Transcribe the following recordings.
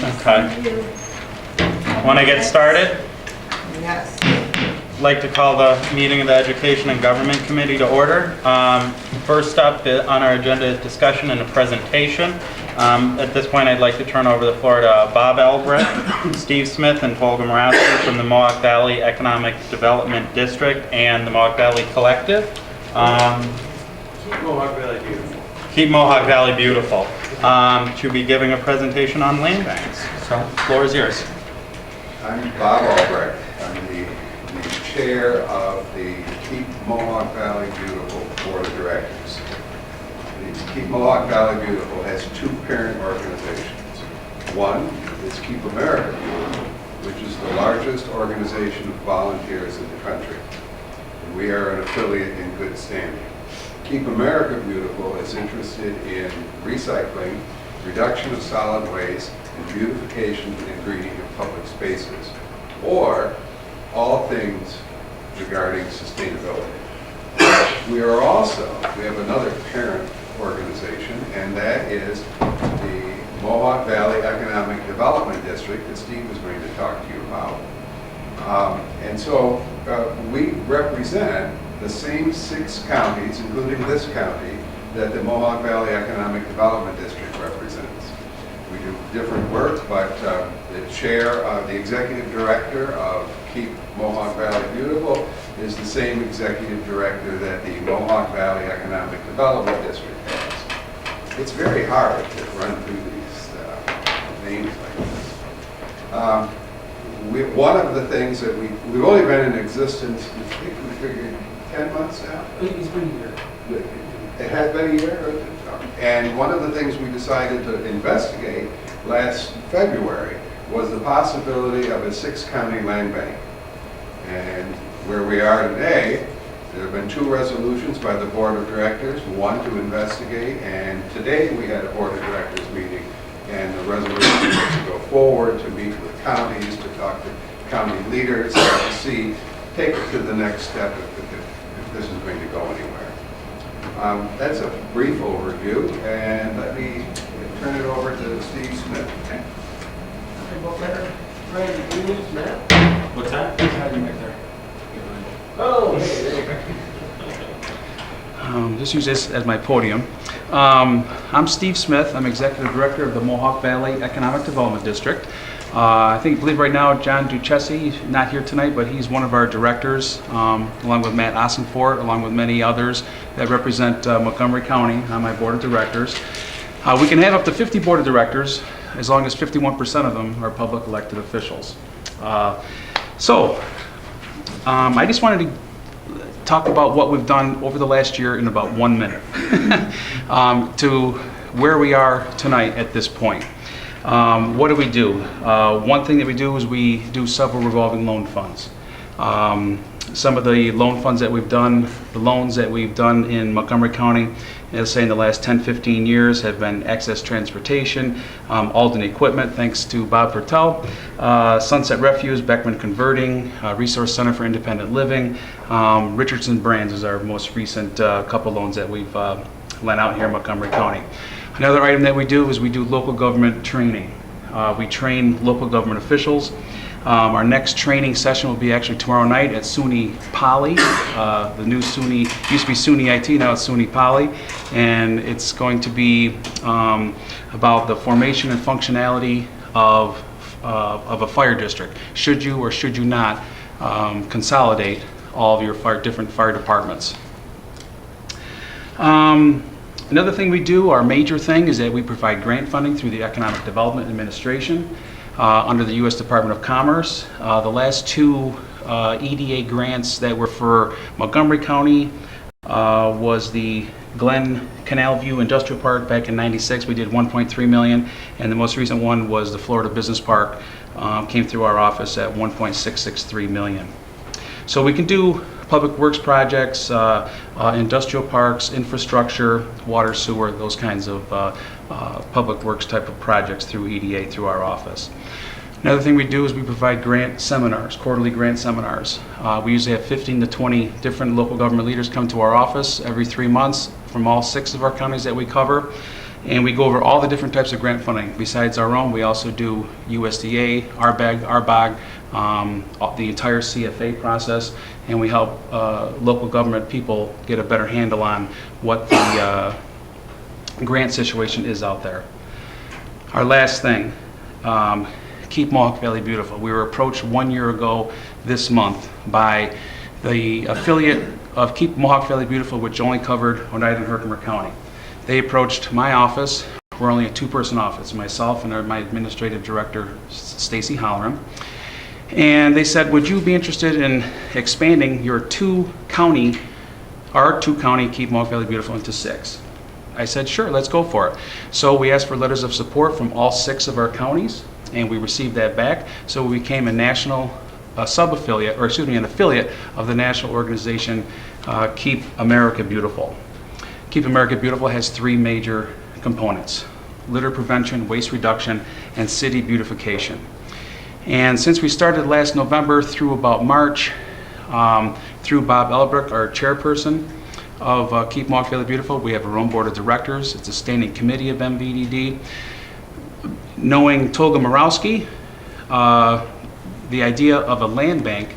Okay. Want to get started? Yes. I'd like to call the meeting of the Education and Government Committee to order. First up on our agenda is discussion and a presentation. At this point, I'd like to turn over the floor to Bob Albrecht, Steve Smith, and Tolga Moravsky from the Mohawk Valley Economic Development District and the Mohawk Valley Collective. Keep Mohawk Valley beautiful. Keep Mohawk Valley beautiful. To be giving a presentation on land banks. So, the floor is yours. I'm Bob Albrecht. I'm the chair of the Keep Mohawk Valley Beautiful Board of Directors. The Keep Mohawk Valley Beautiful has two parent organizations. One is Keep America Beautiful, which is the largest organization of volunteers in the country. And we are an affiliate in good standing. Keep America Beautiful is interested in recycling, reduction of solid waste, and beautification and greening of public spaces, or all things regarding sustainability. We have another parent organization, and that is the Mohawk Valley Economic Development District that Steve was going to talk to you about. We represent the same 6 counties, including this county, that the Mohawk Valley Economic Development District represents. We do different work, but the executive director of Keep Mohawk Valley Beautiful is the same executive director that the Mohawk Valley Economic Development District has. It's very hard to run through these names like this. One of the things that we've only been in existence, I think we figured 10 months now? It's been a year. It had been a year? And one of the things we decided to investigate last February was the possibility of a 6-county land bank. And where we are today, there have been 2 resolutions by the Board of Directors, one to investigate, and today we had a Board of Directors meeting, and the resolution was to go forward, to meet with counties, to talk to county leaders, to take it to the next step if this is going to go anywhere. That's a brief overview, and let me turn it over to Steve Smith. What's that? Oh, hey, there you go. Just use this as my podium. I'm Steve Smith. I'm Executive Director of the Mohawk Valley Economic Development District. I believe right now John Duchessi, not here tonight, but he's one of our directors, along with Matt Ossenfort, along with many others that represent Montgomery County on my board of directors. We can have up to 50 board of directors as long as 51% of them are public elected officials. I just wanted to talk about what we've done over the last year in about 1 minute to where we are tonight at this point. What do we do? One thing that we do is we do several revolving loan funds. Some of the loan funds that we've done, the loans that we've done in Montgomery County, let's say in the last 10-15 years, have been Access Transportation, Alden Equipment, thanks to Bob Pertel, Sunset Refuse, Beckman Converting, Resource Center for Independent Living, Richardson Brands is our most recent couple loans that we've lent out here in Montgomery County. Another item that we do is we do local government training. We train local government officials. Our next training session will be actually tomorrow night at SUNY Poly. The new SUNY, used to be SUNY IT, now it's SUNY Poly. And it's going to be about the formation and functionality of a fire district. Should you or should you not consolidate all of your different fire departments? Another thing we do, our major thing, is that we provide grant funding through the Economic Development Administration under the U.S. Department of Commerce. The last 2 EDA grants that were for Montgomery County was the Glen Canal View Industrial Park back in '96. We did $1.3 million, and the most recent one was the Florida Business Park, came through our office at $1.663 million. So we can do public works projects, industrial parks, infrastructure, water, sewer, those kinds of public works type of projects through EDA, through our office. Another thing we do is we provide grant seminars, quarterly grant seminars. We usually have 15 to 20 different local government leaders come to our office every 3 months from all 6 of our counties that we cover. And we go over all the different types of grant funding. Besides our own, we also do USDA, RBAG, the entire CFA process, and we help local government people get a better handle on what the grant situation is out there. Our last thing, Keep Mohawk Valley Beautiful. We were approached 1 year ago this month by the affiliate of Keep Mohawk Valley Beautiful, which only covered Oneida and Herkimer County. They approached my office. We're only a two-person office, myself and my administrative director, Stacy Halloran. And they said, would you be interested in expanding our two-county Keep Mohawk Valley Beautiful into 6? I said, sure, let's go for it. So we asked for letters of support from all 6 of our counties, and we received that back. So we became a national sub-affiliate, or excuse me, an affiliate of the national organization Keep America Beautiful. Keep America Beautiful has 3 major components: litter prevention, waste reduction, and city beautification. And since we started last November through about March, through Bob Elbrook, our chairperson of Keep Mohawk Valley Beautiful, we have our own board of directors. It's a standing committee of MVDD. Knowing Tolga Morawski, the idea of a land bank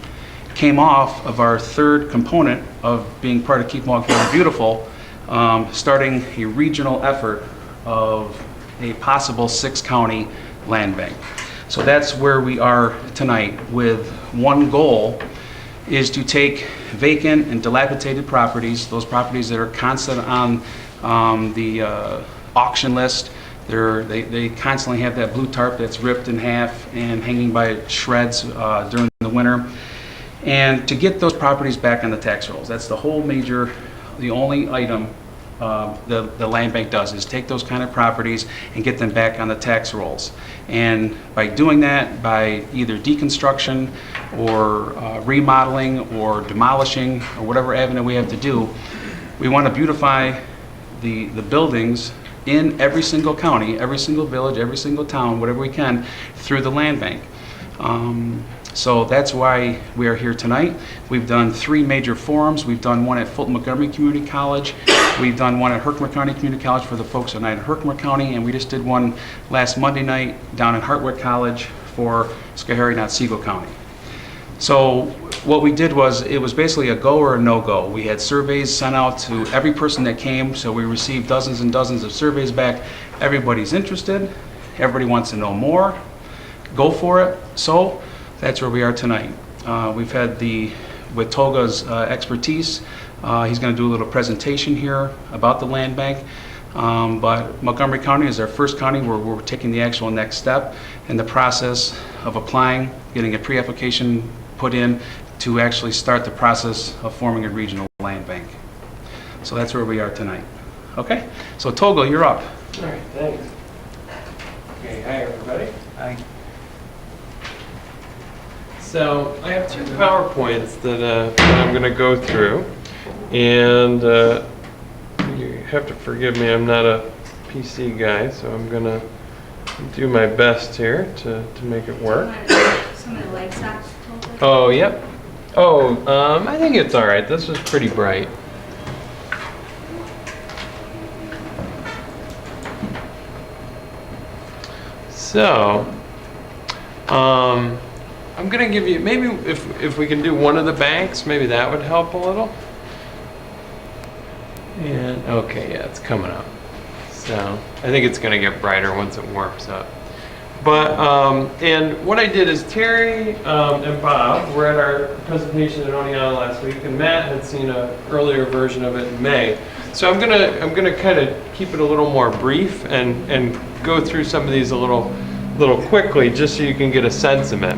came off of our 3rd component of being part of Keep Mohawk Valley Beautiful, starting a regional effort of a possible 6-county land bank. So that's where we are tonight, with one goal is to take vacant and dilapidated properties, those properties that are constant on the auction list. They constantly have that blue tarp that's ripped in half and hanging by shreds during the winter. And to get those properties back on the tax rolls, that's the only item the land bank does, is take those kind of properties and get them back on the tax rolls. And by doing that, by either deconstruction or remodeling or demolishing or whatever avenue we have to do, we want to beautify the buildings in every single county, every single village, every single town, whatever we can, through the land bank. So that's why we are here tonight. We've done 3 major forums. We've done one at Fulton Montgomery Community College. We've done one at Herkimer County Community College for the folks at Herkimer County, and we just did one last Monday night down at Hartwick College for Schoharie and Otsego County. So what we did was, it was basically a go or a no-go. We had surveys sent out to every person that came, so we received dozens and dozens of surveys back. Everybody's interested. Everybody wants to know more. Go for it. So that's where we are tonight. We've had with Tolga's expertise, he's going to do a little presentation here about the land bank. But Montgomery County is our first county where we're taking the actual next step in the process of applying, getting a pre-application put in to actually start the process of forming a regional land bank. So that's where we are tonight. Okay? So Tolga, you're up. All right, thanks. Okay, hi everybody. Hi. So I have 2 PowerPoints that I'm going to go through, and you have to forgive me, I'm not a PC guy, so I'm going to do my best here to make it work. Some of the lights off. Oh, yep. Oh, I think it's all right. This was pretty bright. So, I'm gonna give you, maybe if we can do one of the banks, maybe that would help a little. And, okay, yeah, it's coming up. So, I think it's gonna get brighter once it warms up. But, and what I did is Terry and Bob were at our presentation at Oneonta last week, and Matt had seen an earlier version of it in May. So I'm gonna kind of keep it a little more brief and go through some of these a little quickly, just so you can get a sense of it.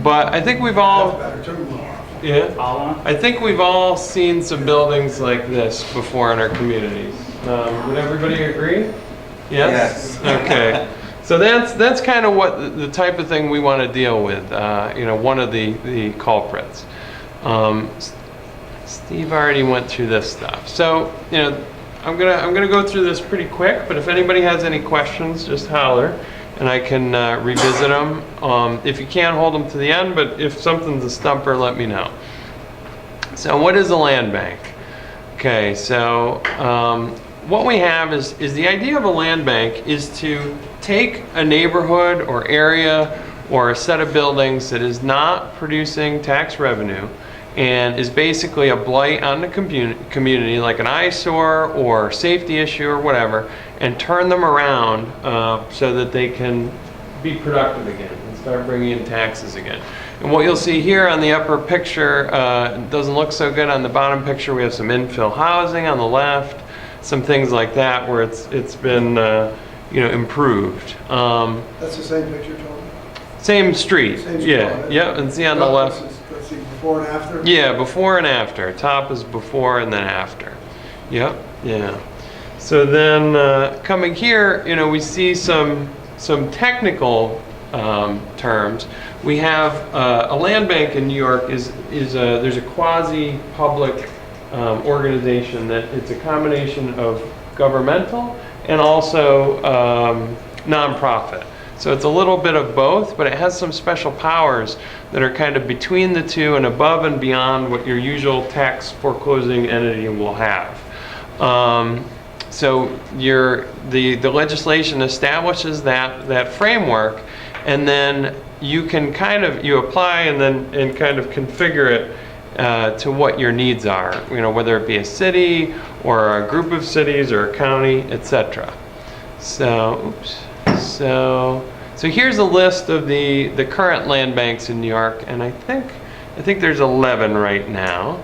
But I think we've all, yeah, I think we've all seen some buildings like this before in our communities. Would everybody agree? Yes? Okay. So that's kind of what the type of thing we want to deal with. One of the culprits. Steve already went through this stuff. So I'm gonna go through this pretty quick. But if anybody has any questions, just holler, and I can revisit them. If you can't, hold them to the end. But if something's a stumper, let me know. So what is a land bank? Okay, so what we have is the idea of a land bank is to take a neighborhood or area or a set of buildings that is not producing tax revenue and is basically a blight on the community, like an eyesore or safety issue or whatever, and turn them around so that they can be productive again and start bringing in taxes again. And what you'll see here on the upper picture, it doesn't look so good on the bottom picture. We have some infill housing on the left, some things like that where it's been improved. That's the same picture, Tony? Same street. Same street, Yeah, right? yeah, and see on the left. Let's see, before and after? Yeah, before and after. Top is before and then after. Yep, yeah. So then coming here, we see some technical terms. We have a land bank in New York there's a quasi-public organization that it's a combination of governmental and also nonprofit. So it's a little bit of both, but it has some special powers that are kind of between the two and above and beyond what your usual tax foreclosing entity will have. So the legislation establishes that framework, and then you can you apply and kind of configure it to what your needs are. Whether it be a city or a group of cities or a county, etc. So, so here's a list of the current land banks in New York, and I think there's 11 right now.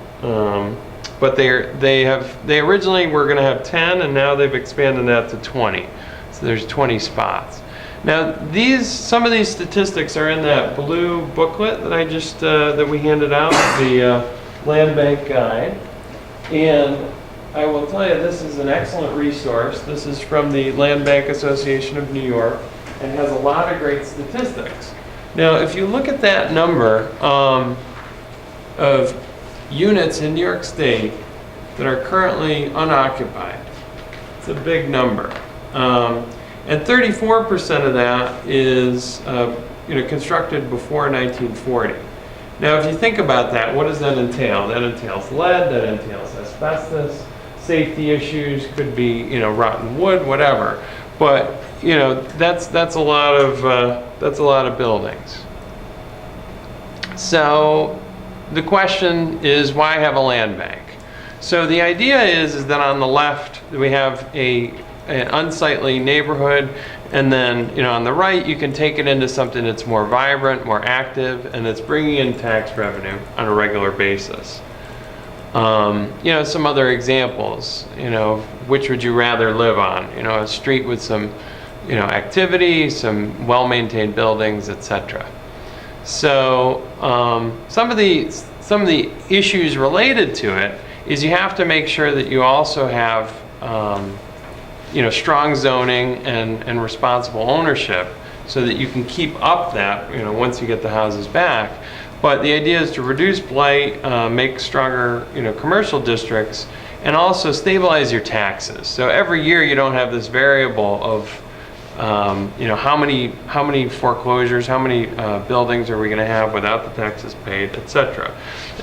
But they originally were going to have 10, and now they've expanded that to 20. So there's 20 spots. Now some of these statistics are in that blue booklet that I just that we handed out, the land bank guide, and I will tell you this is an excellent resource. This is from the Land Bank Association of New York and has a lot of great statistics. Now, if you look at that number of units in New York State that are currently unoccupied, it's a big number. And 34% of that is constructed before 1940. Now, if you think about that, what does that entail? That entails lead, that entails asbestos, safety issues, could be rotten wood, whatever. But that's a lot of buildings. So the question is, why have a land bank? So the idea is that on the left we have an unsightly neighborhood, and then on the right you can take it into something that's more vibrant, more active, and that's bringing in tax revenue on a regular basis. Some other examples, which would you rather live on? A street with some activity, some well-maintained buildings, etc. So some of the issues related to it is you have to make sure that you also have strong zoning and responsible ownership so that you can keep up that once you get the houses back. But the idea is to reduce blight, make stronger commercial districts, and also stabilize your taxes. So every year you don't have this variable of how many foreclosures, how many buildings are we going to have without the taxes paid, etc.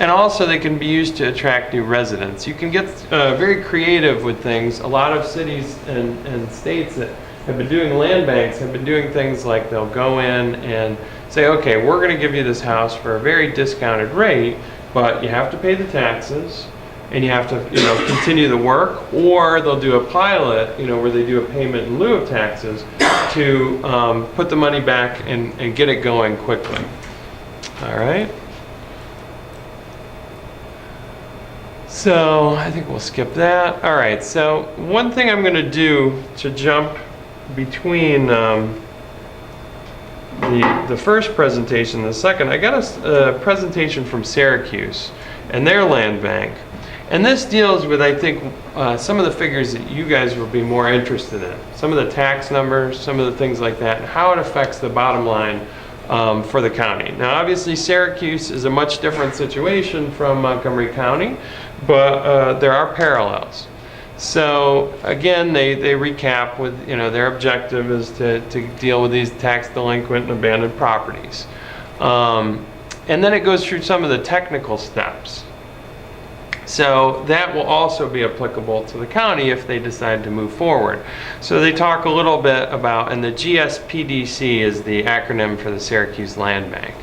And also they can be used to attract new residents. You can get very creative with things. A lot of cities and states that have been doing land banks have been doing things like they'll go in and say, okay, we're going to give you this house for a very discounted rate, but you have to pay the taxes and you have to continue the work, or they'll do a pilot where they do a payment in lieu of taxes to put the money back and get it going quickly. All right. So I think we'll skip that. All right, so one thing I'm going to do to jump between the first presentation and the second, I got a presentation from Syracuse and their land bank. And this deals with, I think, some of the figures that you guys will be more interested in. Some of the tax numbers, some of the things like that, and how it affects the bottom line for the county. Now, obviously, Syracuse is a much different situation from Montgomery County, but there are parallels. So, again, they recap with, their objective is to deal with these tax delinquent and abandoned properties. And then it goes through some of the technical steps. So that will also be applicable to the county if they decide to move forward. So they talk a little bit about, and the GSPDC is the acronym for the Syracuse Land Bank.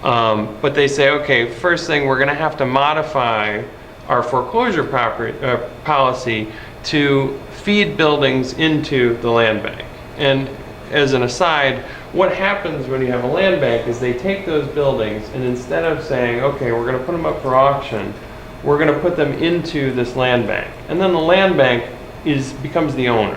But they say, okay, first thing, we're going to have to modify our foreclosure policy to feed buildings into the land bank. And as an aside, what happens when you have a land bank is they take those buildings and instead of saying, okay, we're going to put them up for auction, we're going to put them into this land bank. And then the land bank becomes the owner.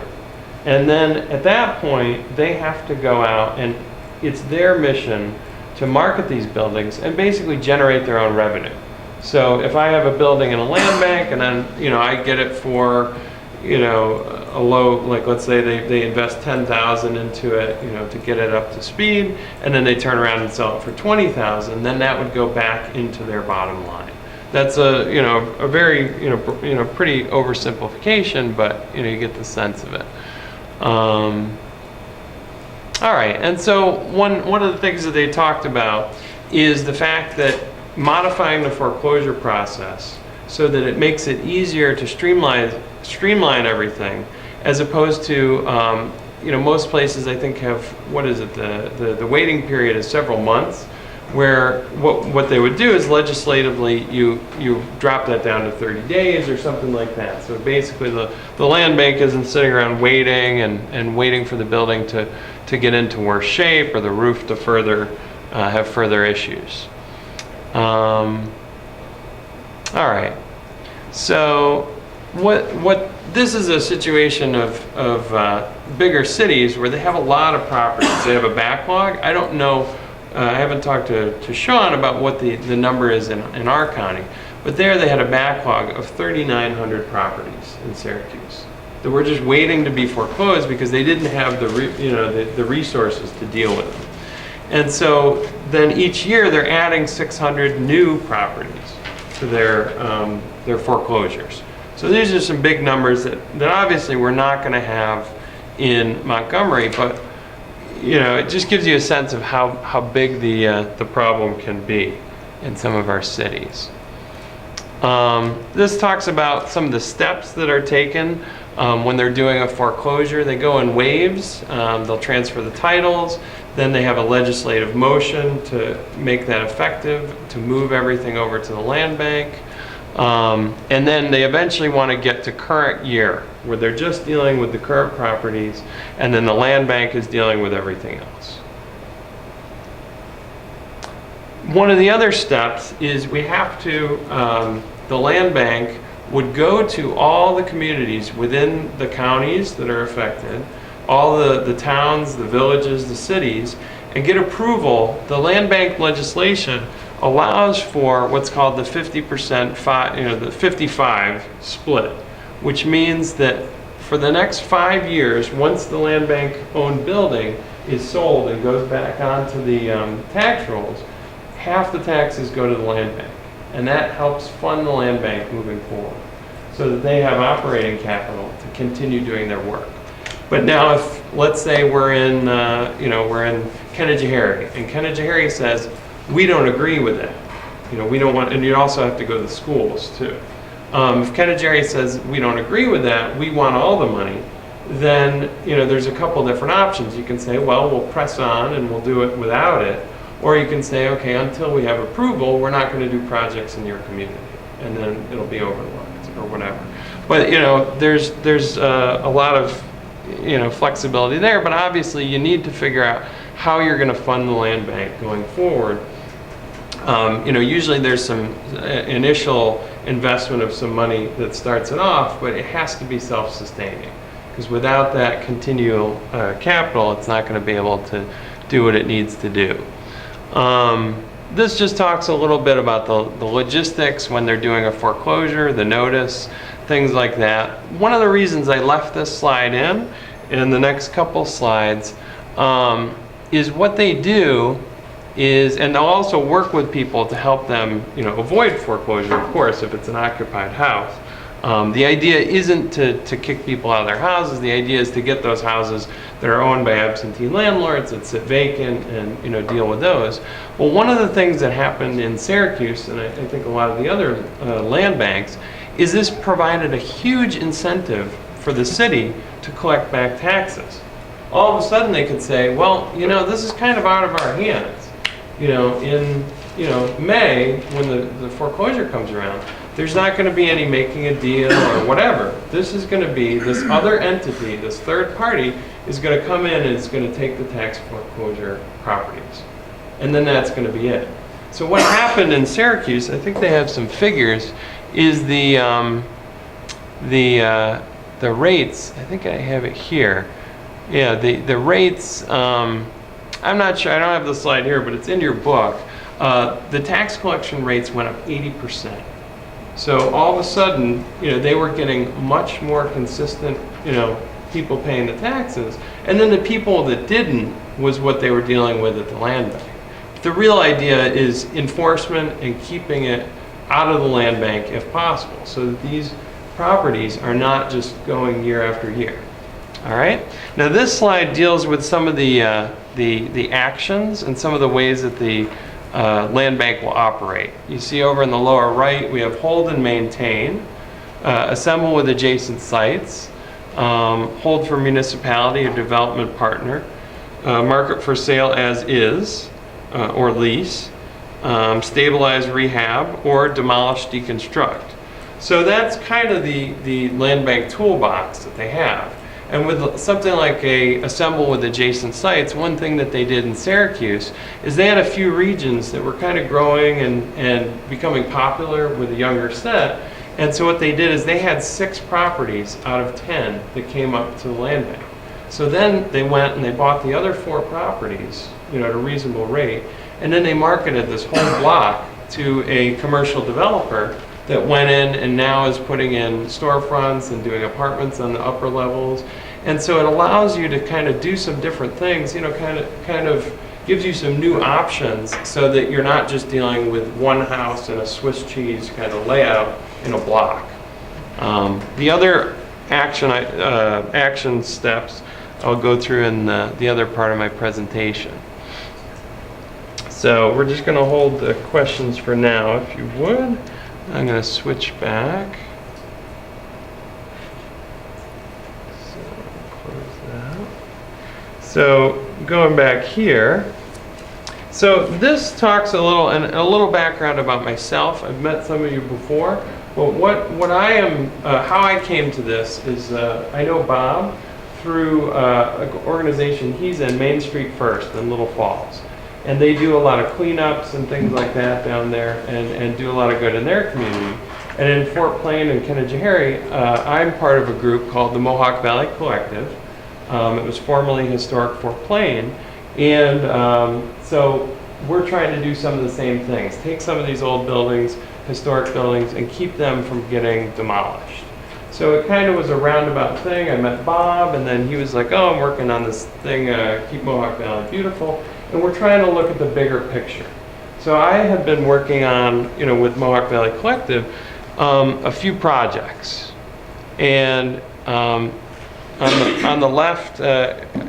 And then at that point, they have to go out and it's their mission to market these buildings and basically generate their own revenue. So if I have a building in a land bank and then, I get it for, a low, like let's say they invest 10,000 into it, to get it up to speed, and then they turn around and sell it for 20,000, then that would go back into their bottom line. That's a very, pretty oversimplification, but, you get the sense of it. All right, and so one of the things that they talked about is the fact that modifying the foreclosure process so that it makes it easier to streamline everything, as opposed to, most places I think have, the waiting period is several months, where what they would do is legislatively you drop that down to 30 days or something like that. So basically the land bank isn't sitting around waiting and waiting for the building to get into worse shape or the roof to have further issues. All right. So what this is a situation of bigger cities where they have a lot of properties. They have a backlog. I don't know. I haven't talked to Sean about what the number is in our county, but there they had a backlog of 3,900 properties in Syracuse that were just waiting to be foreclosed because they didn't have the resources to deal with them. And so then each year they're adding 600 new properties to their foreclosures. So these are some big numbers that obviously we're not going to have in Montgomery, but it just gives you a sense of how big the problem can be in some of our cities. This talks about some of the steps that are taken when they're doing a foreclosure. They go in waves. They'll transfer the titles. Then they have a legislative motion to make that effective, to move everything over to the land bank. And then they eventually want to get to current year, where they're just dealing with the current properties, and then the land bank is dealing with everything else. One of the other steps is we have to, the land bank would go to all the communities within the counties that are affected, all the towns, the villages, the cities, and get approval. The land bank legislation allows for what's called the 50%, the 55 split, which means that for the next 5 years, once the land bank owned building is sold and goes back onto the tax rolls, half the taxes go to the land bank. And that helps fund the land bank moving forward so that they have operating capital to continue doing their work. But now if, let's say we're in Canajoharie, and Canajoharie says, we don't agree with that. We don't want, and you also have to go to the schools too. If Canajoharie says, we don't agree with that, we want all the money, then, there's a couple different options. You can say, well, we'll press on and we'll do it without it. Or you can say, okay, until we have approval, we're not going to do projects in your community. And then it'll be overlooked or whatever. But, there's a lot of, flexibility there. But obviously you need to figure out how you're going to fund the land bank going forward. Usually there's some initial investment of some money that starts it off, but it has to be self-sustaining. Because without that continual capital, it's not going to be able to do what it needs to do. This just talks a little bit about the logistics when they're doing a foreclosure, the notice, things like that. One of the reasons I left this slide in the next couple slides, is what they do is, and they'll also work with people to help them, avoid foreclosure, of course, if it's an occupied house. The idea isn't to kick people out of their houses. The idea is to get those houses that are owned by absentee landlords that sit vacant and, you know, deal with those. Well, one of the things that happened in Syracuse, and I think a lot of the other land banks, is this provided a huge incentive for the city to collect back taxes. All of a sudden they could say, well, you know, this is kind of out of our hands. You know, in, you know, May, when the foreclosure comes around, there's not going to be any making a deal or whatever. This is going to be, this other entity, this third party, is going to come in and it's going to take the tax foreclosure properties. And then that's going to be it. So what happened in Syracuse, I think they have some figures, is the rates, I think I have it here. Yeah, the rates, I'm not sure, I don't have the slide here, but it's in your book. The tax collection rates went up 80%. So all of a sudden, you know, they were getting much more consistent, you know, people paying the taxes. And then the people that didn't was what they were dealing with at the land bank. The real idea is enforcement and keeping it out of the land bank if possible, so that these properties are not just going year after year. All right? Now this slide deals with some of the actions and some of the ways that the land bank will operate. You see over in the lower right, we have hold and maintain, assemble with adjacent sites, hold for municipality or development partner, market for sale as is or lease, stabilize, rehab, or demolish, deconstruct. So that's kind of the land bank toolbox that they have. And with something like a assemble with adjacent sites, one thing that they did in Syracuse is they had a few regions that were kind of growing and becoming popular with a younger set. And so what they did is they had 6 properties out of 10 that came up to the land bank. So then they went and they bought the other 4 properties, you know, at a reasonable rate. And then they marketed this whole block to a commercial developer that went in and now is putting in storefronts and doing apartments on the upper levels. And so it allows you to kind of do some different things, you know, kind of gives you some new options so that you're not just dealing with one house and a Swiss cheese kind of layout in a block. The other action steps I'll go through in the other part of my presentation. So we're just going to hold the questions for now, if you would. I'm going to switch back. So close that. So going back here. So this talks a little background about myself. I've met some of you before. But what I am, how I came to this is I know Bob through an organization he's in, Main Street First in Little Falls. And they do a lot of cleanups and things like that down there and do a lot of good in their community. And in Fort Plain and Canajoharie, I'm part of a group called the Mohawk Valley Collective. It was formerly Historic Fort Plain. And so we're trying to do some of the same things. Take some of these old buildings, historic buildings, and keep them from getting demolished. So it kind of was a roundabout thing. I met Bob, and then he was like, oh, I'm working on this thing, Keep Mohawk Valley Beautiful. And we're trying to look at the bigger picture. So I have been working on, you know, with Mohawk Valley Collective, a few projects. And on the left,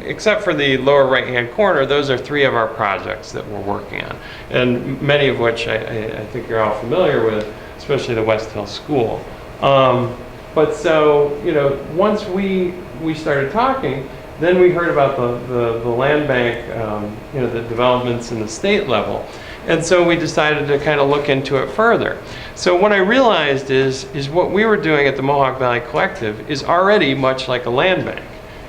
except for the lower right-hand corner, those are 3 of our projects that we're working on. And many of which I think you're all familiar with, especially the West Hill School. But so, you know, once we started talking, then we heard about the land bank, you know, the developments in the state level. And so we decided to kind of look into it further. So what I realized is what we were doing at the Mohawk Valley Collective is already much like a land bank.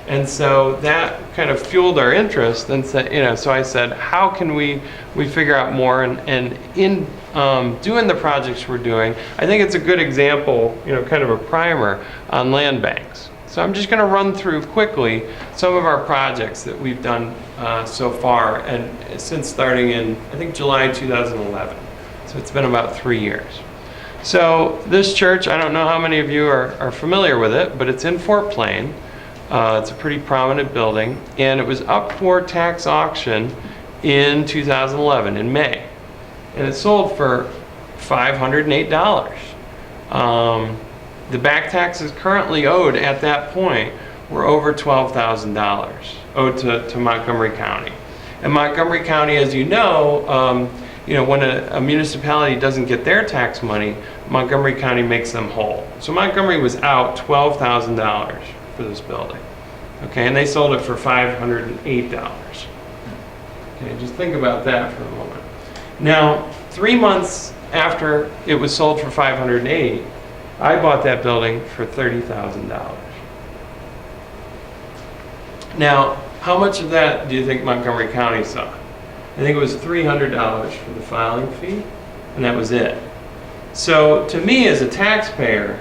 And so that kind of fueled our interest and said, you know, so I said, how can we figure out more? And in doing the projects we're doing, I think it's a good example, you know, kind of a primer on land banks. So I'm just going to run through quickly some of our projects that we've done so far, and since starting in, I think, July 2011. So it's been about 3 years. So this church, I don't know how many of you are familiar with it, but it's in Fort Plain. It's a pretty prominent building, and it was up for tax auction in 2011, in May. And it sold for $508. the back taxes currently owed at that point were over $12,000 owed to Montgomery County. And Montgomery County, as you know, when a municipality doesn't get their tax money, Montgomery County makes them whole. So Montgomery was out $12,000 for this building. Okay, and they sold it for $508. Okay, just think about that for a moment. Now, 3 months after it was sold for $508, I bought that building for $30,000. Now, how much of that do you think Montgomery County saw? I think it was $300 for the filing fee, and that was it. So to me as a taxpayer,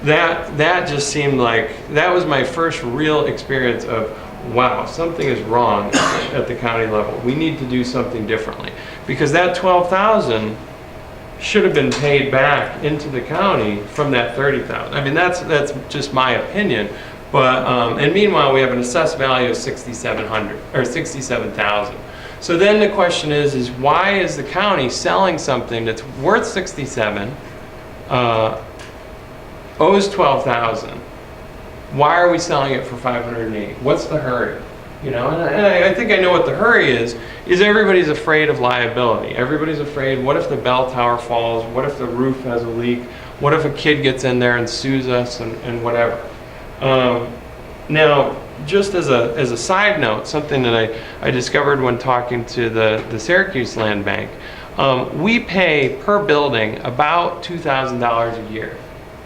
that just seemed like, that was my first real experience of, wow, something is wrong at the county level. We need to do something differently. Because that $12,000 should have been paid back into the county from that $30,000. I mean, that's just my opinion. But and meanwhile, we have an assessed value of $6,700 or $67,000. So then the question is why is the county selling something that's worth $67,000, owes $12,000? Why are we selling it for $508,000? What's the hurry? You know, and I think I know what the hurry is everybody's afraid of liability. Everybody's afraid, what if the bell tower falls? What if the roof has a leak? What if a kid gets in there and sues us and whatever? Now, just as a side note, something that I discovered when talking to the Syracuse Land Bank, we pay per building about $2,000 a year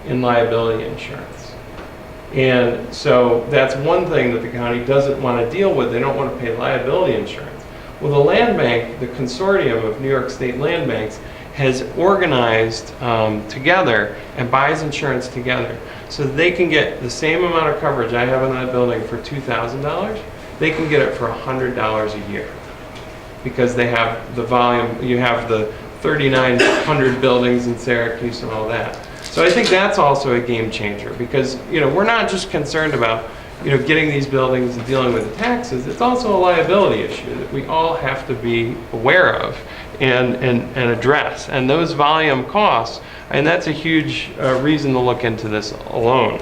in liability insurance. And so that's one thing that the county doesn't want to deal with. They don't want to pay liability insurance. Well, the land bank, the consortium of New York State land banks, has organized together and buys insurance together so that they can get the same amount of coverage I have in that building for $2,000, they can get it for $100 a year. Because they have the volume, you have the 3,900 buildings in Syracuse and all that. So I think that's also a game changer because, we're not just concerned about, getting these buildings and dealing with the taxes. It's also a liability issue that we all have to be aware of and address. And those volume costs, and that's a huge reason to look into this alone.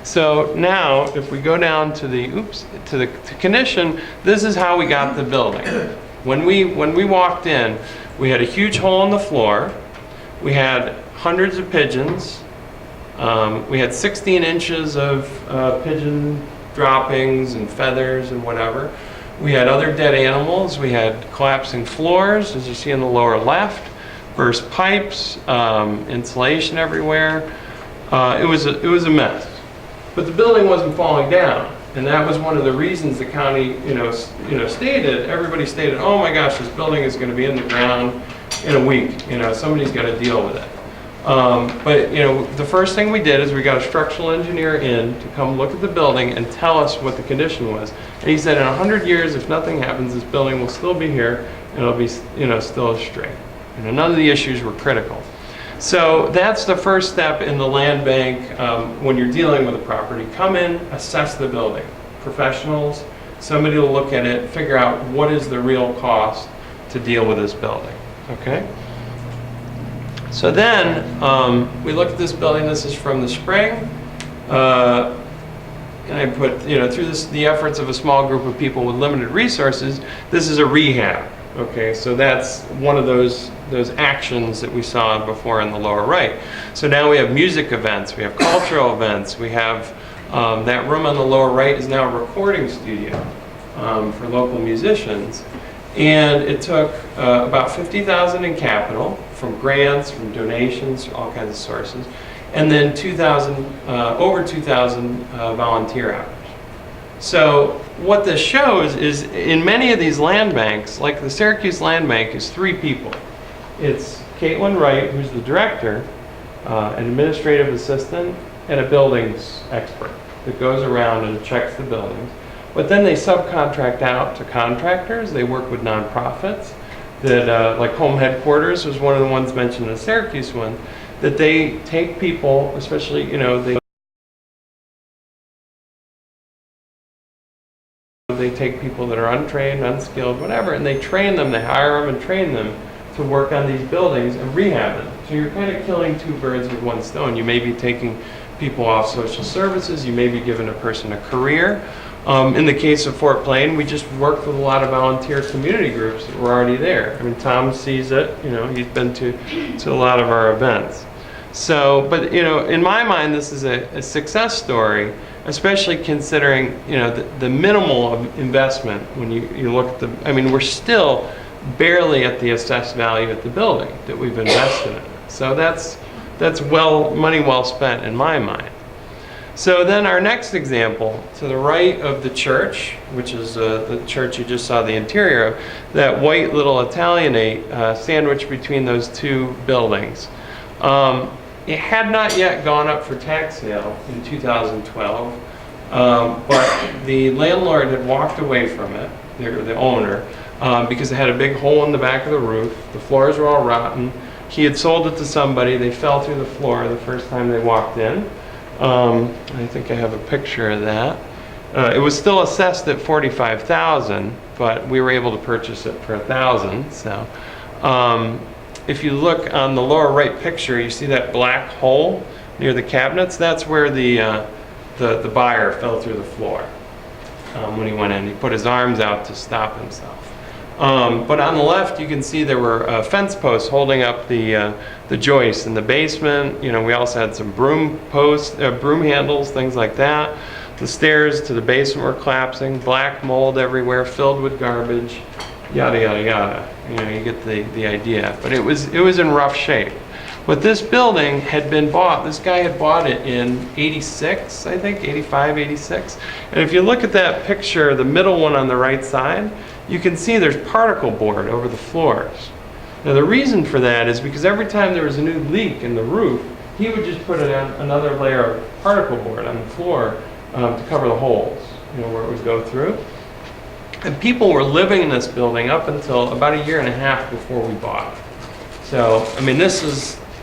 So now, if we go down to the condition, this is how we got the building. When we walked in, we had a huge hole in the floor. We had hundreds of pigeons. We had 16 inches of pigeon droppings and feathers and whatever. We had other dead animals. We had collapsing floors, as you see in the lower left, burst pipes, insulation everywhere. It was a mess. But the building wasn't falling down, and that was one of the reasons the county, stated. Everybody stated, "Oh my gosh, this building is going to be in the ground in a week. Somebody's got to deal with it." But the first thing we did is we got a structural engineer in to come look at the building and tell us what the condition was. And he said, in 100 years, if nothing happens, this building will still be here and it'll be, still straight. None of the issues were critical. So that's the first step in the land bank when you're dealing with a property. Come in, assess the building. Professionals, somebody will look at it, figure out what is the real cost to deal with this building. Okay? So then we look at this building. This is from the spring. And I put, through the efforts of a small group of people with limited resources, this is a rehab. Okay, so that's one of those actions that we saw before in the lower right. So now we have music events, we have cultural events, we have that room on the lower right is now a recording studio for local musicians. And it took about $50,000 in capital from grants, from donations, all kinds of sources, and then over 2,000 volunteer hours. So what this shows is in many of these land banks, like the Syracuse Land Bank is 3 people. It's Caitlin Wright, who's the director, an administrative assistant, and a buildings expert that goes around and checks the buildings. But then they subcontract out to contractors. They work with nonprofits that, like Home Headquarters was one of the ones mentioned in the Syracuse one, that they take people, especially, they take people that are untrained, unskilled, whatever, and they train them, they hire them and train them to work on these buildings and rehab them. So you're kind of killing two birds with one stone. You may be taking people off social services, you may be giving a person a career. In the case of Fort Plain, we just worked with a lot of volunteer community groups that were already there. I mean, Tom sees it, you know, he's been to a lot of our events. So, but, you know, in my mind, this is a success story, especially considering, you know, the minimal of investment when you look at the, I mean, we're still barely at the assessed value at the building that we've invested in. So that's money well spent in my mind. So then our next example, to the right of the church, which is the church you just saw the interior of, that white little Italianate sandwiched between those two buildings. It had not yet gone up for tax sale in 2012, but the landlord had walked away from it, the owner, because it had a big hole in the back of the roof. The floors were all rotten. He had sold it to somebody. They fell through the floor the first time they walked in. I think I have a picture of that. It was still assessed at $45,000, but we were able to purchase it for $1,000. So, if you look on the lower right picture, you see that black hole near the cabinets. That's where the buyer fell through the floor when he went in. He put his arms out to stop himself. But on the left, you can see there were fence posts holding up the joists in the basement. You know, we also had some broom posts, broom handles, things like that. The stairs to the basement were collapsing, black mold everywhere, filled with garbage, yada yada yada. You know, you get the idea. But it was in rough shape. But this building had been bought. This guy had bought it in '86, I think, '85, '86. And if you look at that picture, the middle one on the right side, you can see there's particle board over the floors. Now the reason for that is because every time there was a new leak in the roof, he would just put another layer of particle board on the floor to cover the holes, you know, where it would go through. And people were living in this building up until about 1.5 years before we bought it. So, I mean,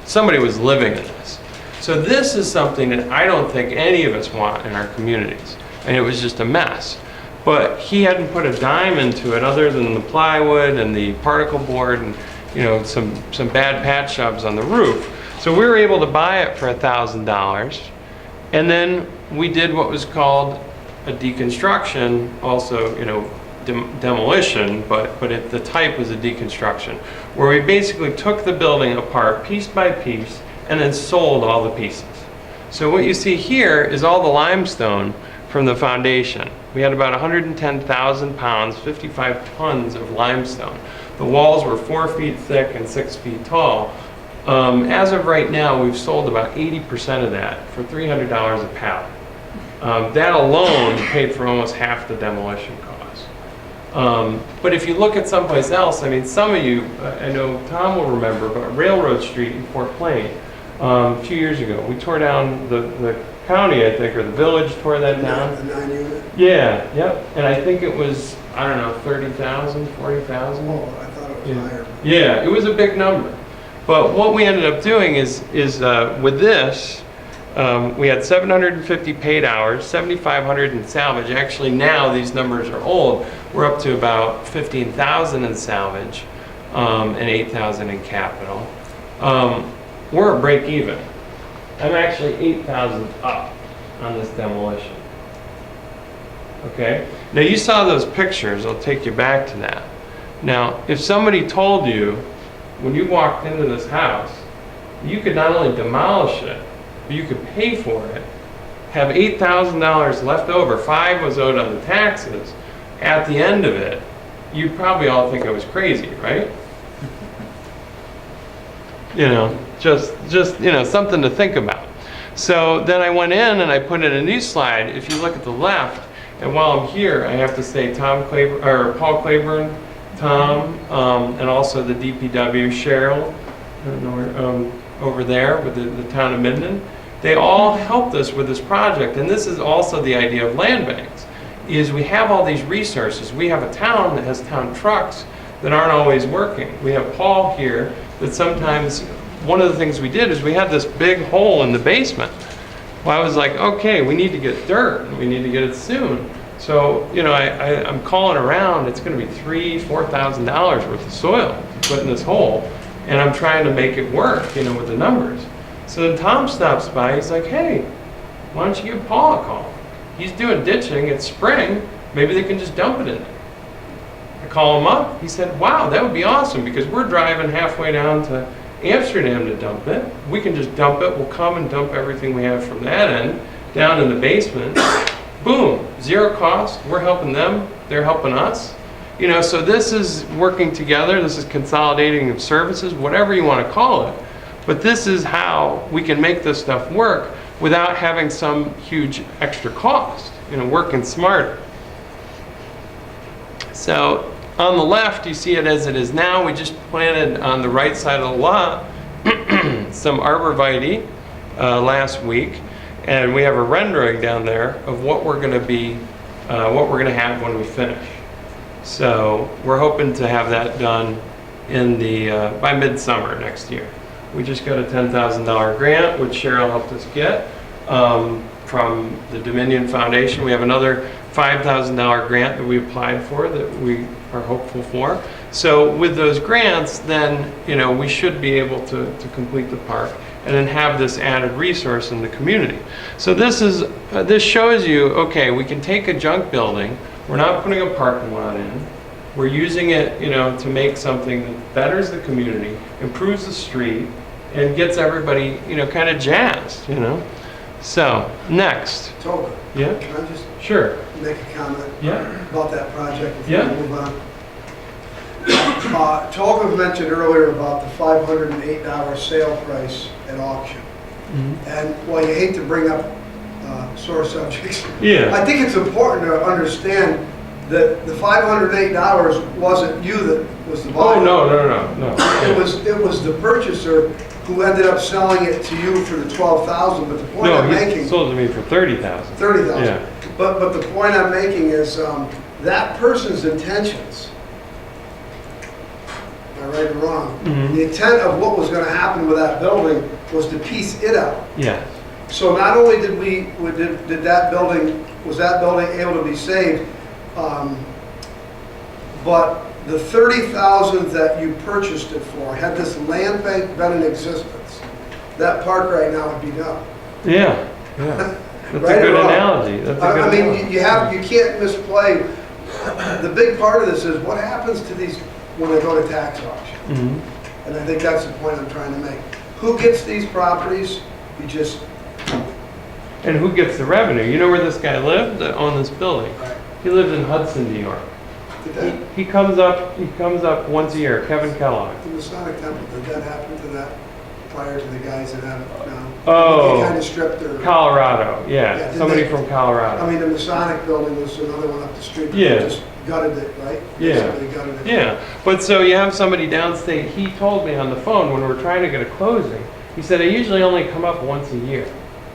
somebody was living in this. So this is something that I don't think any of us want in our communities. And it was just a mess. But he hadn't put a dime into it other than the plywood and the particle board and, you know, some bad patch jobs on the roof. So we were able to buy it for $1,000. And then we did what was called a deconstruction, also, you know, demolition, but the type was a deconstruction, where we basically took the building apart piece by piece and then sold all the pieces. So what you see here is all the limestone from the foundation. We had about 110,000 pounds, 55 tons of limestone. The walls were 4 feet thick and 6 feet tall. As of right now, we've sold about 80% of that for $300 a pallet. That alone paid for almost half the demolition cost. But if you look at someplace else, I mean, some of you, I know Tom will remember, but Railroad Street in Fort Plain, a few years ago, we tore down the county, I think, or the village tore that down. The 9-unit? Yeah, yep. And I think it was, I don't know, 30,000, 40,000. Oh, I thought it was higher. Yeah, it was a big number. But what we ended up doing is with this, we had 750 paid hours, 7,500 in salvage. Actually, now these numbers are old. We're up to about 15,000 in salvage and 8,000 in capital. We're at break even. I'm actually 8,000 up on this demolition. Okay? Now you saw those pictures. I'll take you back to that. Now, if somebody told you when you walked into this house, you could not only demolish it, but you could pay for it, have $8,000 left over, 5 was owed on the taxes, at the end of it, you'd probably all think I was crazy, right? You know, just you know, something to think about. So then I went in and I put in a new slide. If you look at the left, and while I'm here, I have to say Paul Claiborne, Tom, and also the DPW, Cheryl, I don't know, over there with the town of Minden. They all helped us with this project, and this is also the idea of land banks, is we have all these resources. We have a town that has town trucks that aren't always working. We have Paul here that sometimes, one of the things we did is we had this big hole in the basement. Well, I was like, okay, we need to get dirt, and we need to get it soon. So, you know, I'm calling around, it's gonna be $3,000-$4,000 worth of soil to put in this hole, and I'm trying to make it work, you know, with the numbers. So then Tom stops by, he's like, hey, why don't you give Paul a call? He's doing ditching, it's spring, maybe they can just dump it in there. I call him up, he said, wow, that would be awesome, because we're driving halfway down to Amsterdam to dump it. We can just dump it, we'll come and dump everything we have from that end, down in the basement. Boom, zero cost, we're helping them, they're helping us. You know, so this is working together, this is consolidating of services, whatever you want to call it. But this is how we can make this stuff work without having some huge extra cost, you know, working smarter. So on the left, you see it as it is now. We just planted on the right side of the lot some arborvitae last week. And we have a rendering down there of what we're going to be, what we're going to have when we finish. So we're hoping to have that done in the by midsummer next year. We just got a $10,000 grant, which Cheryl helped us get from the Dominion Foundation. We have another $5,000 grant that we applied for that we are hopeful for. So with those grants, then you know we should be able to complete the park and then have this added resource in the community. So this is this shows you, okay, we can take a junk building. We're not putting a parking lot in. We're using it, you know, to make something that betters the community, improves the street, and gets everybody, you know, kind of jazzed, you know. So next, Tolga, yeah, can I just sure, make a comment yeah, about that project before Yeah. we move on? Tolga mentioned earlier about the $508 sale price at auction. And while you hate to bring up sore subjects, yeah, I think it's important to understand that the $508 wasn't you that was the buyer. oh no. It was the purchaser who ended up selling it to you for the $12,000. But the point I'm No, making, he sold it to me for $30,000. $30,000. Yeah. But the point I'm making is that person's intentions. Am I right or wrong? Mhm. The intent of what was going to happen with that building was to piece it out. Yeah, So not only did that building, was that building able to be saved, but the $30,000 that you purchased it for, had this land bank been in existence, that park right now would be done. yeah. That's Right a good or wrong? analogy. That's a good I mean, analogy. you can't misplay. The big part of this is what happens to these when they go to tax auction. Mhm. And I think that's the point I'm trying to make. Who gets these properties? You just, And who gets the revenue? You know where this guy lived that owned this building? He lived in Hudson, New York. did that, He comes up once a year, Kevin Kellogg. the Masonic Temple, did that happen to that prior to the guys that have it now? Oh. They kind of stripped their, Colorado, Yeah, yeah, did somebody they- from Colorado. I mean, the Masonic building was another one up the street. They Yeah. just gutted it, right? Yeah. Basically gutted it. Yeah, but so you have somebody downstate, he told me on the phone when we're trying to get a closing, he said, I usually only come up once a year.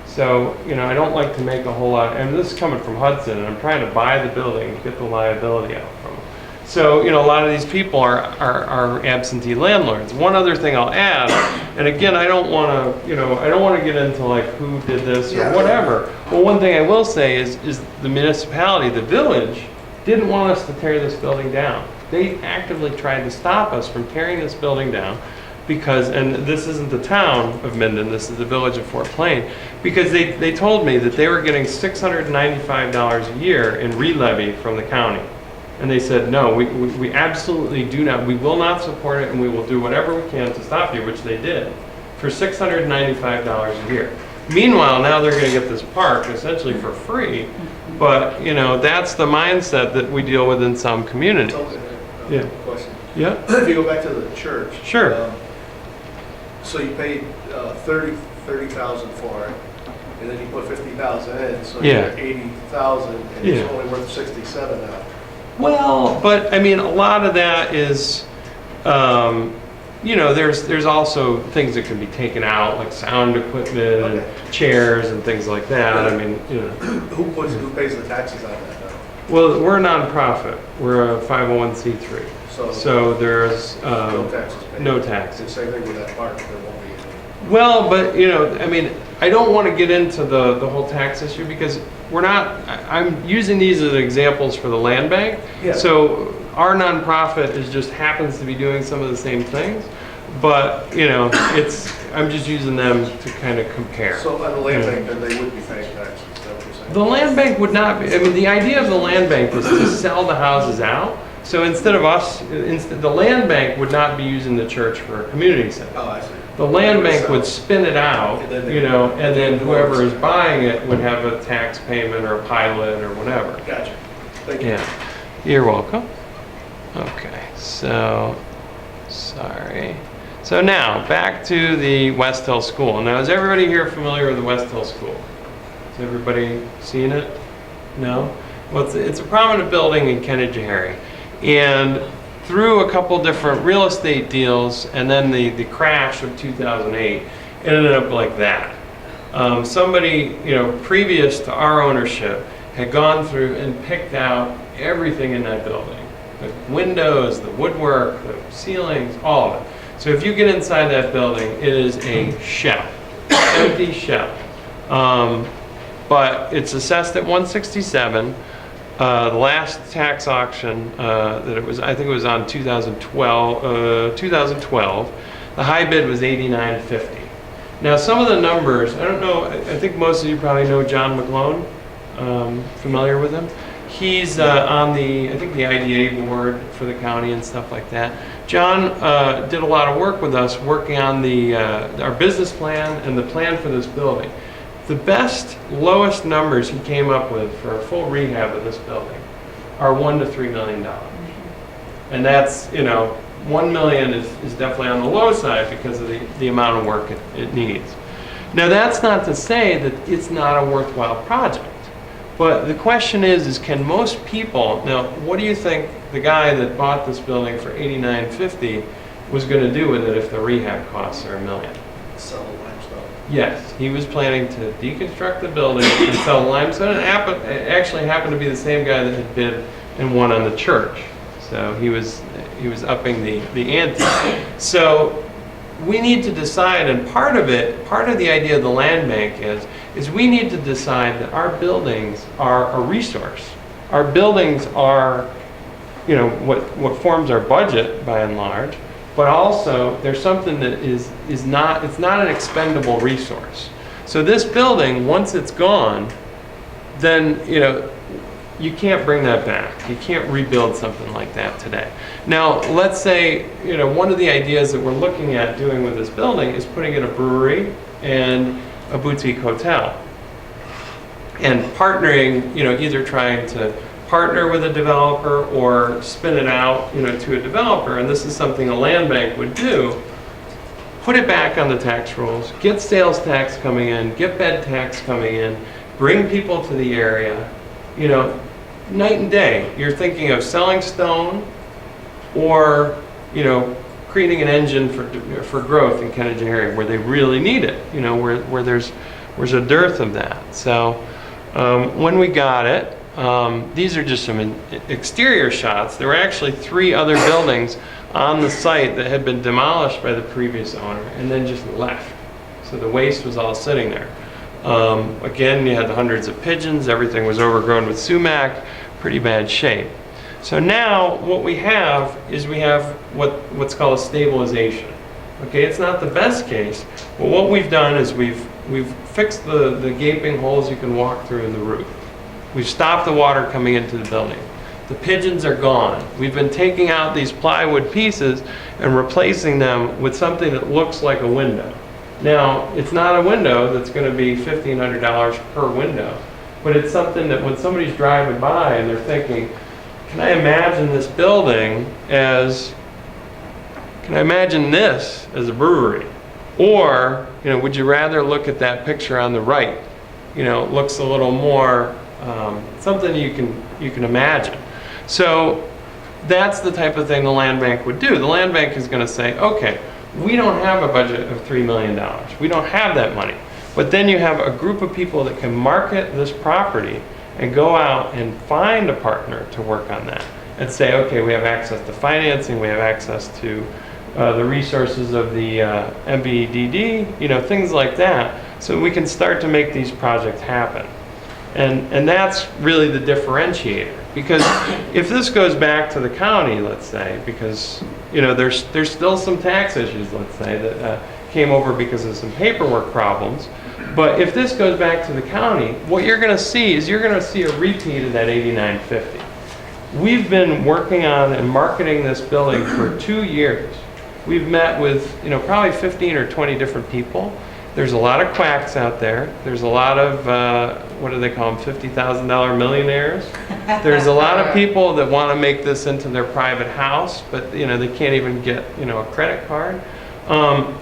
So, you know, I don't like to make a whole lot, and this is coming from Hudson, and I'm trying to buy the building and get the liability out from them. So, you know, a lot of these people are absentee landlords. One other thing I'll add, and again, I don't want to, you know, I don't want to get into like who did this or Yeah. whatever. But one thing I will say is the municipality, the village, didn't want us to tear this building down. They actively tried to stop us from tearing this building down because, and this isn't the town of Minden, this is the village of Fort Plain, because they told me that they were getting $695 a year in re-levy from the county. And they said, no, we absolutely do not, we will not support it and we will do whatever we can to stop you, which they did, for $695 a year. Meanwhile, now they're gonna get this park essentially for free, but, you know, that's the mindset that we deal with in some communities. Yeah. Question. Yeah, If you go back to the church. Sure. So you paid 30,000 for it, and then you put 50,000 in, so Yeah. you're 80,000, and it's Yeah. only worth 67 now. well, but I mean, a lot of that is, you know, there's also things that can be taken out, like sound equipment and chairs and things like that. I mean, you know. Who pays the taxes on that now? Well, we're a nonprofit. We're a 501c3. So there's No taxes paid. no It's taxes. the same thing with that park, there won't be any. Well, but you know, I mean, I don't want to get into the whole tax issue because I'm using these as examples for the land bank. Yeah. So our nonprofit just happens to be doing some of the same things, but, I'm just using them to kind of compare. So on the land bank, then they would be paying taxes, is that what you're saying? The land bank would not be, the idea of the land bank is to sell the houses out. So instead of the land bank would not be using the church for a community center. Oh, I see. The land bank would spin it out, and then whoever is buying it would have a tax payment or a pilot or whatever. Gotcha. Thank you. Yeah, you're welcome. Okay, so, sorry. So now, back to the West Hill School. Now, is everybody here familiar with the West Hill School? Has everybody seen it? No? Well, it's a prominent building in Canajoharie. And through a couple different real estate deals and then the crash of 2008, it ended up like that. Somebody, previous to our ownership had gone through and picked out everything in that building. The windows, the woodwork, the ceilings, all of it. So if you get inside that building, it is a shell, empty shell. But it's assessed at $167. The last tax auction that I think it was on 2012. The high bid was $89.50. Now some of the numbers, I don't know. I think most of you probably know John McClone. Familiar with him? He's on the IDA board for the county and stuff like that. John did a lot of work with us, working on our business plan and the plan for this building. The lowest numbers he came up with for a full rehab of this building are $1 to $3 million. And that's, $1 million is definitely on the low side because of the amount of work it needs. Now that's not to say that it's not a worthwhile project. But the question is can most people, now what do you think the guy that bought this building for $89.50 was going to do with it if the rehab costs are $1 million? Sell the limestone. Yes, he was planning to deconstruct the building and sell limestone. It actually happened to be the same guy that had bid and won on the church. So he was upping the ante. So we need to decide, and part of the idea of the land bank is we need to decide that our buildings are a resource. Our buildings are, what forms our budget by and large, but also there's something that it's not an expendable resource. So this building, once it's gone, then, you can't bring that back. You can't rebuild something like that today. Now, let's say, one of the ideas that we're looking at doing with this building is putting in a brewery and a boutique hotel. And partnering, either trying to partner with a developer or spin it out, to a developer. And this is something a land bank would do. Put it back on the tax rolls, get sales tax coming in, get bed tax coming in, bring people to the area, night and day. You're thinking of selling stone or, creating an engine for growth in Canajoharie where they really need it, where there's a dearth of that. So when we got it, these are just some exterior shots. There were actually 3 other buildings on the site that had been demolished by the previous owner and then just left. So the waste was all sitting there. Again, you had hundreds of pigeons, everything was overgrown with sumac, pretty bad shape. So now what we have is what's called a stabilization. Okay, it's not the best case, but what we've done is we've fixed the gaping holes you can walk through in the roof. We've stopped the water coming into the building. The pigeons are gone. We've been taking out these plywood pieces and replacing them with something that looks like a window. Now, it's not a window that's going to be $1,500 per window, but it's something that when somebody's driving by and they're thinking, can I imagine this as a brewery? Or, would you rather look at that picture on the right? It looks a little more, something you can imagine. So that's the type of thing the land bank would do. The land bank is going to say, okay, we don't have a budget of $3 million. We don't have that money. But then you have a group of people that can market this property and go out and find a partner to work on that and say, okay, we have access to financing, we have access to the resources of the MBDD, things like that, so we can start to make these projects happen. And that's really the differentiator. Because if this goes back to the county, let's say, because, you know, there's still some tax issues, let's say, that came over because of some paperwork problems. But if this goes back to the county, what you're going to see is you're going to see a repeat of that 8950. We've been working on and marketing this building for 2 years. We've met with, you know, probably 15 or 20 different people. There's a lot of quacks out there. There's a lot of, what do they call them, $50,000 millionaires. There's a lot of people that want to make this into their private house, but, you know, they can't even get, you know, a credit card.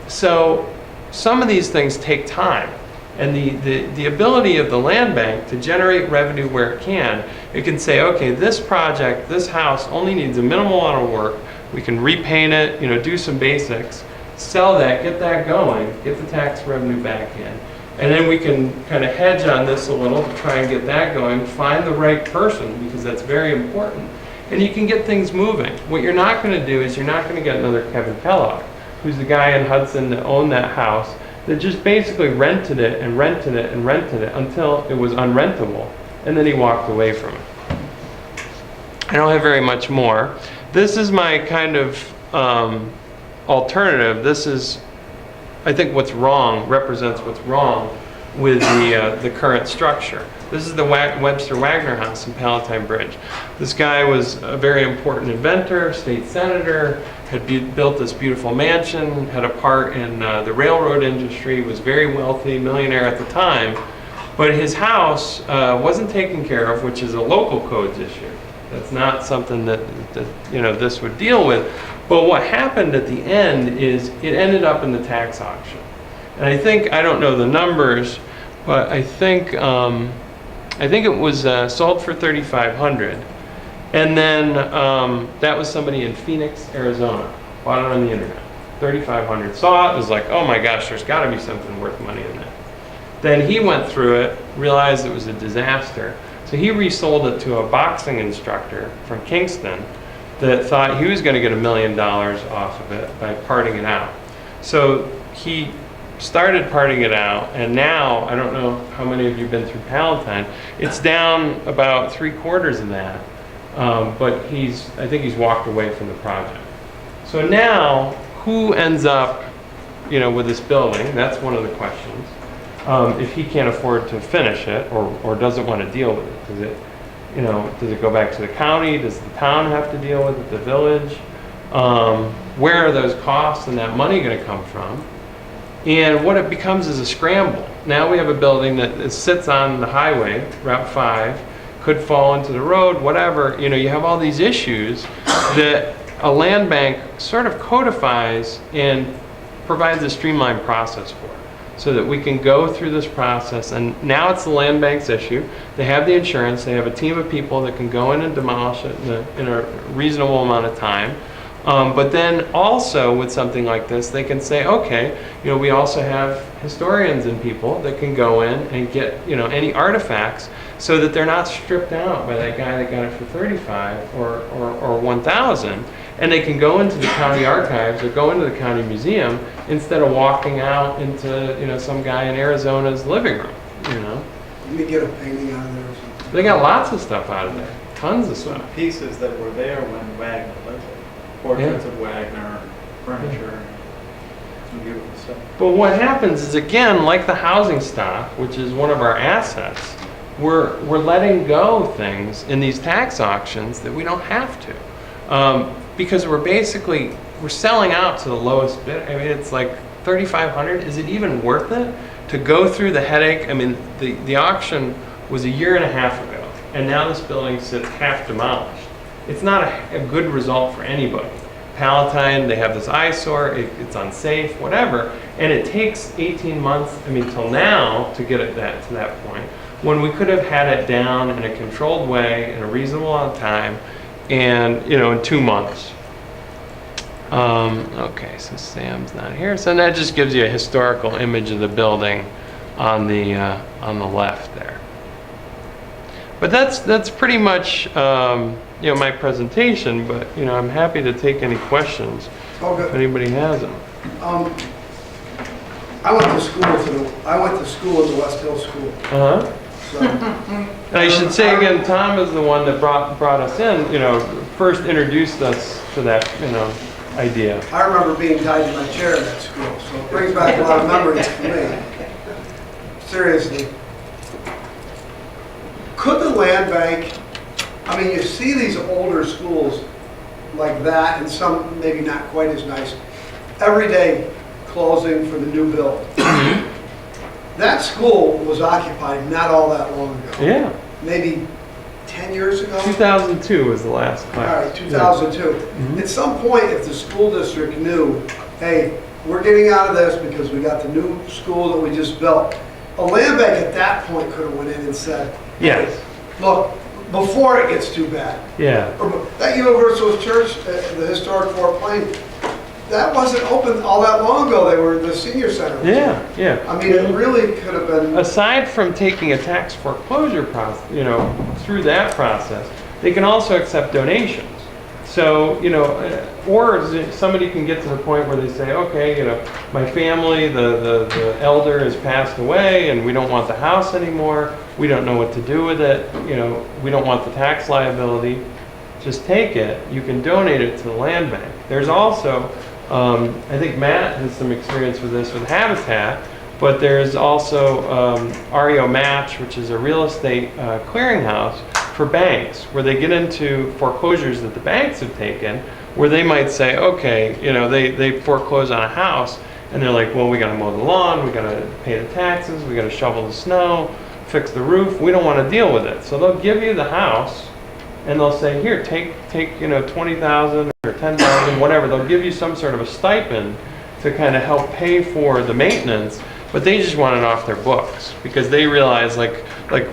So some of these things take time. And the ability of the land bank to generate revenue where it can say, okay, this project, this house only needs a minimal amount of work. We can repaint it, you know, do some basics, sell that, get that going, get the tax revenue back in. And then we can kind of hedge on this a little to try and get that going, find the right person, because that's very important. And you can get things moving. What you're not going to do is you're not going to get another Kevin Kellogg, who's the guy in Hudson that owned that house, that just basically rented it and rented it and rented it until it was unrentable, and then he walked away from it. I don't have very much more. This is my kind of alternative. This is, I think, what's wrong, represents what's wrong with the current structure. This is the Webster Wagner House in Palatine Bridge. This guy was a very important inventor, state senator, had built this beautiful mansion, had a part in the railroad industry, was very wealthy, millionaire at the time. But his house wasn't taken care of, which is a local codes issue. That's not something that you know, this would deal with. But what happened at the end is it ended up in the tax auction. And I think, I don't know the numbers, but I think it was sold for $3,500. And then that was somebody in Phoenix, Arizona, bought it on the internet. $3,500. Saw it, was like, oh my gosh, there's got to be something worth money in that. Then he went through it, realized it was a disaster. So he resold it to a boxing instructor from Kingston that thought he was going to get $1 million off of it by parting it out. So he started parting it out, and now, I don't know how many of you have been through Palatine, it's down about 3/4 of that. But I think he's walked away from the project. So now, who ends up, you know, with this building? That's one of the questions. If he can't afford to finish it, or doesn't want to deal with it, does it go back to the county? Does the town have to deal with it? The village? Where are those costs and that money going to come from? And what it becomes is a scramble. Now we have a building that sits on the highway, Route 5. Could fall into the road, whatever. You know, you have all these issues that a land bank sort of codifies and provides a streamlined process for, so that we can go through this process. And now it's the land bank's issue. They have the insurance. They have a team of people that can go in and demolish it in a reasonable amount of time. But then also with something like this, they can say, okay, you know, we also have historians and people that can go in and get, you know, any artifacts, so that they're not stripped out by that guy that got it for $35 or $1,000, and they can go into the county archives or go into the county museum instead of walking out into, you know, some guy in Arizona's living room. You know, Let me get a painting out of there or something. they got lots of stuff out of there, tons of Some stuff. pieces that were there when Wagner lived there. Portraits of Wagner, furniture, some beautiful stuff. But what happens is, again, like the housing stock, which is one of our assets, we're letting go things in these tax auctions that we don't have to, because we're selling out to the lowest bid. I mean, it's like $3,500. Is it even worth it to go through the headache? I mean, the auction was 1.5 years ago, and now this building sits half demolished. It's not a good result for anybody. Palatine, they have this eyesore, it's unsafe, whatever, and it takes 18 months, I mean, till now, to get it to that point, when we could have had it down in a controlled way, in a reasonable amount of time, and, you know, in 2 months. Okay, so Sam's not here, so that just gives you a historical image of the building on the left there. But that's pretty much, you know, my presentation, but, you know, I'm happy to take any questions Oh, if good. anybody has them. I went to school at the West Hill School. Uh-huh. So, And I should say again, Tom is the one that brought us in, first introduced us to that, idea. I remember being tied to my chair in that school, so it brings back a lot of memories for me. Seriously. Could the land bank, I mean, you see these older schools like that, and some maybe not quite as nice, every day closing for the new build. That school was occupied not all that long ago. Yeah, Maybe 10 years ago? 2002 was the last All class. right, 2002. At some point, if the school district knew, hey, we're getting out of this because we got the new school that we just built, a land bank at that point could have went in and said, Yes, look, before it gets too bad. yeah, Or that Universalist Church, the historic Fort Plain, that wasn't open all that long ago. They were the senior center. yeah. I mean, it really could have been. Aside from taking a tax foreclosure process, through that process, they can also accept donations. So, or somebody can get to the point where they say, okay, my family, the elder has passed away and we don't want the house anymore. We don't know what to do with it. We don't want the tax liability. Just take it. You can donate it to the land bank. There's also, I think Matt has some experience with this with Habitat, but there's also REO Match, which is a real estate clearinghouse for banks, where they get into foreclosures that the banks have taken, where they might say, okay, they foreclose on a house, and they're like, well, we got to mow the lawn, we got to pay the taxes, we got to shovel the snow, fix the roof. We don't want to deal with it, so they'll give you the house, and they'll say, here, take $20,000 or $10,000, whatever. They'll give you some sort of a stipend to kind of help pay for the maintenance, but they just want it off their books because they realize, like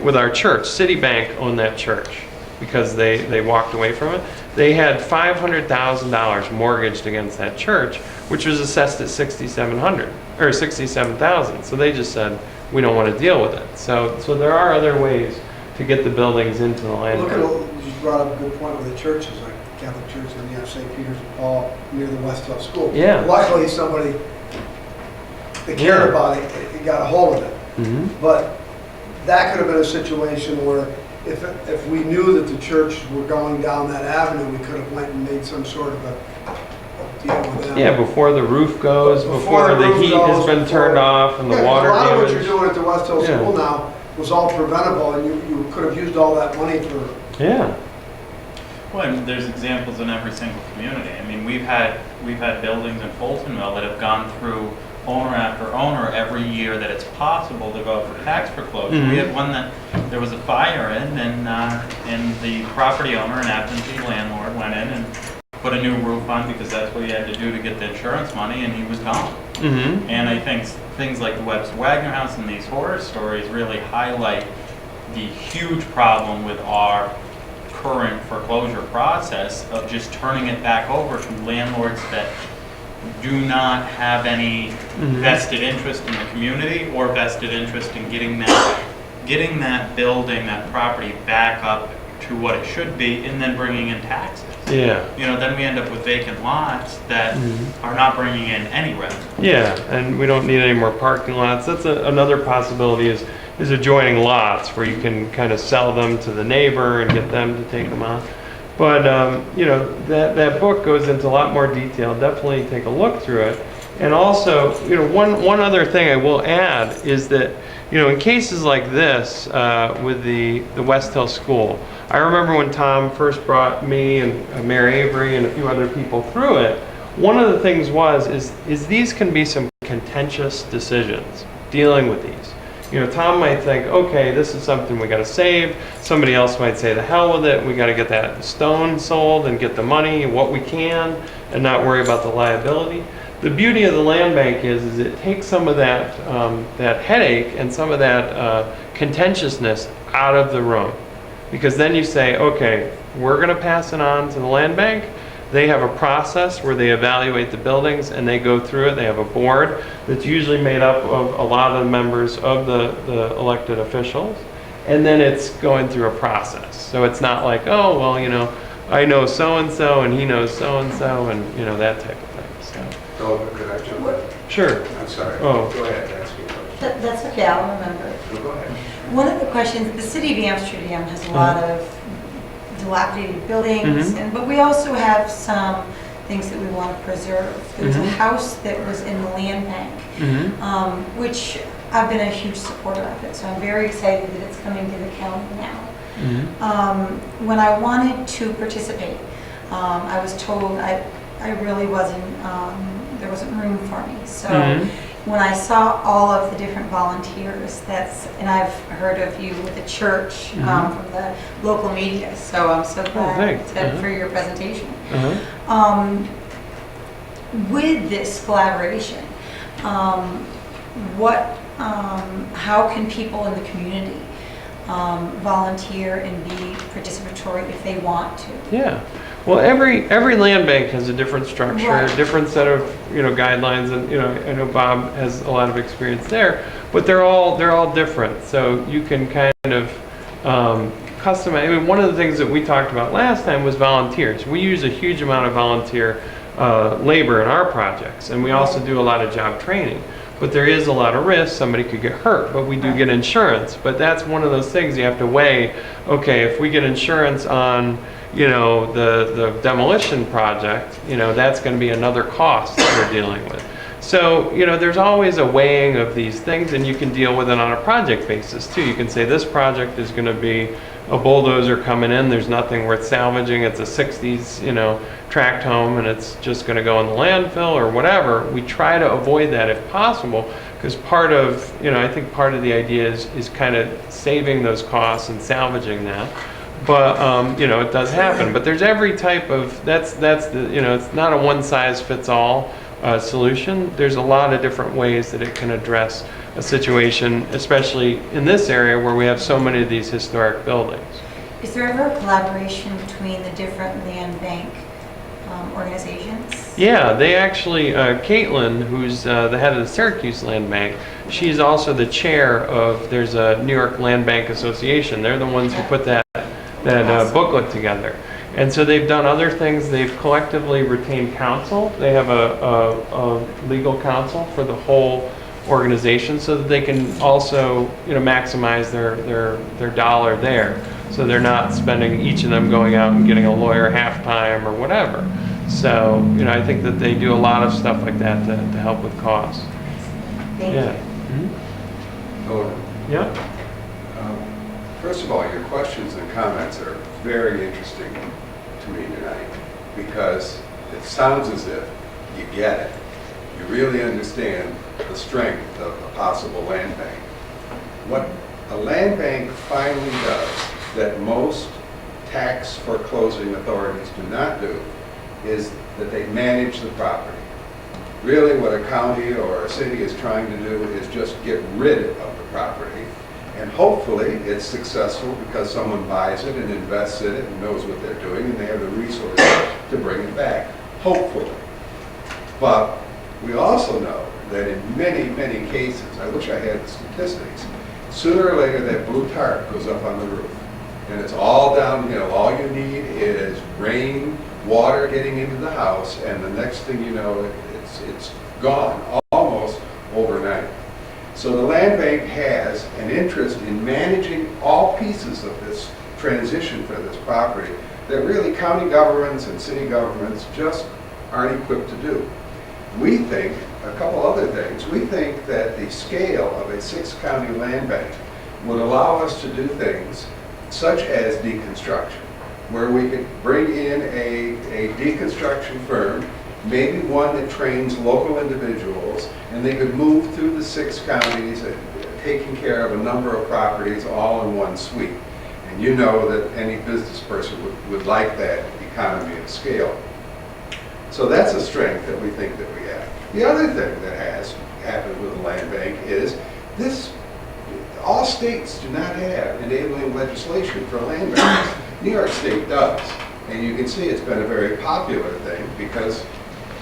with our church, Citibank owned that church because they walked away from it. They had $500,000 mortgaged against that church, which was assessed at $6,700 or $67,000. So they just said, we don't want to deal with it. So there are other ways to get the buildings into the land. Look at, you brought up a good point with the churches, like Catholic Church, and you have St. Peter's and Paul near the West Hill School. Yeah. Luckily, somebody that cared about it got a hold of it. Mhm. But that could have been a situation where if we knew that the church were going down that avenue, we could have went and made some sort of a deal with them. Yeah, before the roof goes, before the roof heat has goes, been before- turned off and the Yeah, 'cause water a lot of what you're damage. doing at the West Hill Yeah. School now was all preventable, and you could have used all that money for. Yeah, Well, I mean, there's examples in every single community. I mean, we've had buildings in Fultonville that have gone through owner after owner every year that it's possible to go for tax foreclosure. Mhm. We had one that there was a fire in, and the property owner, an absentee landlord, went in and put a new roof on because that's what he had to do to get the insurance money, and he was gone. mm-hmm, And I think things like the Webster Wagner House and these horror stories really highlight the huge problem with our current foreclosure process of just turning it back over to landlords that do not have any vested interest in the community or vested interest in getting that building, that property back up to what it should be, and then bringing in taxes. yeah. Then we end up with vacant lots that are not bringing in any revenue. Yeah, and we don't need any more parking lots. That's another possibility is adjoining lots where you can kind of sell them to the neighbor and get them to take them on. But, that book goes into a lot more detail. Definitely take a look through it. And also, one other thing I will add is that, in cases like this, with the West Hill School, I remember when Tom first brought me and Mary Avery and a few other people through it, one of the things is these can be some contentious decisions dealing with these. Tom might think, okay, this is something we got to save. Somebody else might say, the hell with it. We got to get that stone sold and get the money, what we can, and not worry about the liability. The beauty of the land bank is it takes some of that headache and some of that contentiousness out of the room, because then you say, okay, we're going to pass it on to the land bank. They have a process where they evaluate the buildings and they go through it. They have a board that's usually made up of a lot of the members of the elected officials. And then it's going through a process. So it's not like, oh, well, I know so-and-so and he knows so-and-so and, that type of thing. So, So, could I jump in? sure. I'm sorry. Oh. Go ahead, ask me a question. That's okay, I'll remember. So go ahead. One of the questions, the city of Amsterdam has a lot of dilapidated buildings, but we also have some things that we want to preserve. There's a house that was in the land bank, which I've been a huge supporter of it, so I'm very excited that it's coming to the county now. When I wanted to participate, I was told I really wasn't, there wasn't room for me. So when I saw all of the different volunteers, and I've heard of you with the church from the local media, so I'm so glad for your presentation. With this collaboration, how can people in the community volunteer and be participatory if they want to? Yeah. Well, every land bank has a different structure, a different set of guidelines, and I know Bob has a lot of experience there, but they're all different. So you can kind of customize. I mean, one of the things that we talked about last time was volunteers. We use a huge amount of volunteer labor in our projects, and we also do a lot of job training. But there is a lot of risk. Somebody could get hurt, but we do get insurance. But that's one of those things you have to weigh. Okay, if we get insurance on the demolition project, that's going to be another cost that we're dealing with. So, there's always a weighing of these things, and you can deal with it on a project basis too. You can say this project is going to be a bulldozer coming in, there's nothing worth salvaging, it's a 60s, tract home, and it's just going to go in the landfill or whatever. We try to avoid that if possible, because part of, I think part of the idea is kind of saving those costs and salvaging that. But, it does happen. But there's every type of, that's the, it's not a one-size-fits-all solution. There's a lot of different ways that it can address a situation, especially in this area where we have so many of these historic buildings. Is there ever a collaboration between the different land bank organizations? Yeah, they actually, Caitlin, who's the head of the Syracuse Land Bank, she's also the chair of, there's a New York Land Bank Association. They're the ones who put that booklet together. And so they've done other things. They've collectively retained counsel. They have a legal counsel for the whole organization so that they can also maximize their dollar there. So they're not spending each of them going out and getting a lawyer half-time or whatever. So, I think that they do a lot of stuff like that to help with costs. Thank Yeah. you. Yeah. First of all, your questions and comments are very interesting to me tonight because it sounds as if you get it. You really understand the strength of a possible land bank. What a land bank finally does that most tax foreclosing authorities do not do is that they manage the property. Really what a county or a city is trying to do is just get rid of the property. And hopefully it's successful because someone buys it and invests in it and knows what they're doing and they have the resources to bring it back. Hopefully. But we also know that in many, many cases, I wish I had the statistics, sooner or later that blue tarp goes up on the roof. And it's all downhill. All you need is rain, water getting into the house, and the next thing you know, it's gone almost overnight. So the land bank has an interest in managing all pieces of this transition for this property that really county governments and city governments just aren't equipped to do. We think, a couple other things, we think that the scale of a 6-county land bank would allow us to do things such as deconstruction, where we could bring in a deconstruction firm, maybe one that trains local individuals, and they could move through the 6 counties and taking care of a number of properties all in one sweep. And you know that any business person would like that economy of scale. So that's a strength that we think that we have. The other thing that has happened with the land bank is this, all states do not have enabling legislation for land banks. New York State does. And you can see it's been a very popular thing because,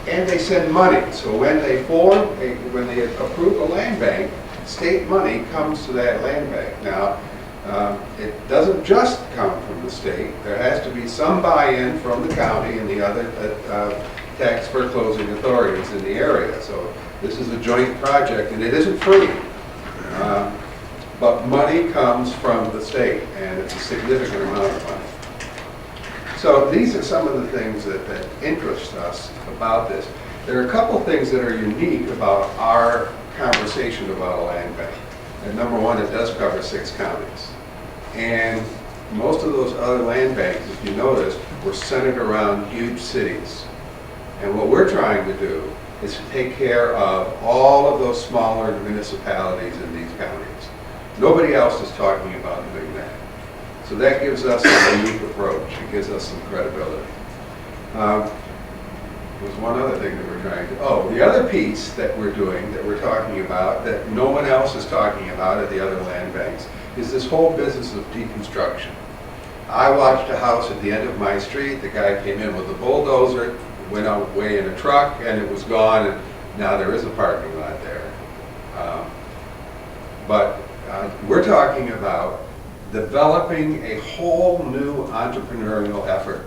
and they send money. So when they when they approve a land bank, state money comes to that land bank. Now, it doesn't just come from the state. There has to be some buy-in from the county and the other tax foreclosing authorities in the area. So this is a joint project, and it isn't free. But money comes from the state, and it's a significant amount of money. So these are some of the things that interest us about this. There are a couple things that are unique about our conversation about a land bank. And number one, it does cover 6 counties. And most of those other land banks, if you notice, were centered around huge cities. And what we're trying to do is to take care of all of those smaller municipalities in these counties. Nobody else is talking about doing that. So that gives us a unique approach. It gives us some credibility. There's one other thing that we're trying to, the other piece that we're doing, that we're talking about, that no one else is talking about at the other land banks, is this whole business of deconstruction. I watched a house at the end of my street. The guy came in with a bulldozer, went away in a truck, and it was gone, and now there is a parking lot there. But we're talking about developing a whole new entrepreneurial effort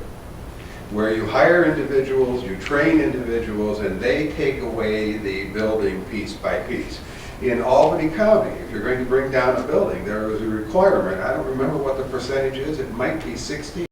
where you hire individuals, you train individuals, and they take away the building piece by piece. In Albany County, if you're going to bring down a building, there is a requirement, I don't remember what the percentage is, it might be 60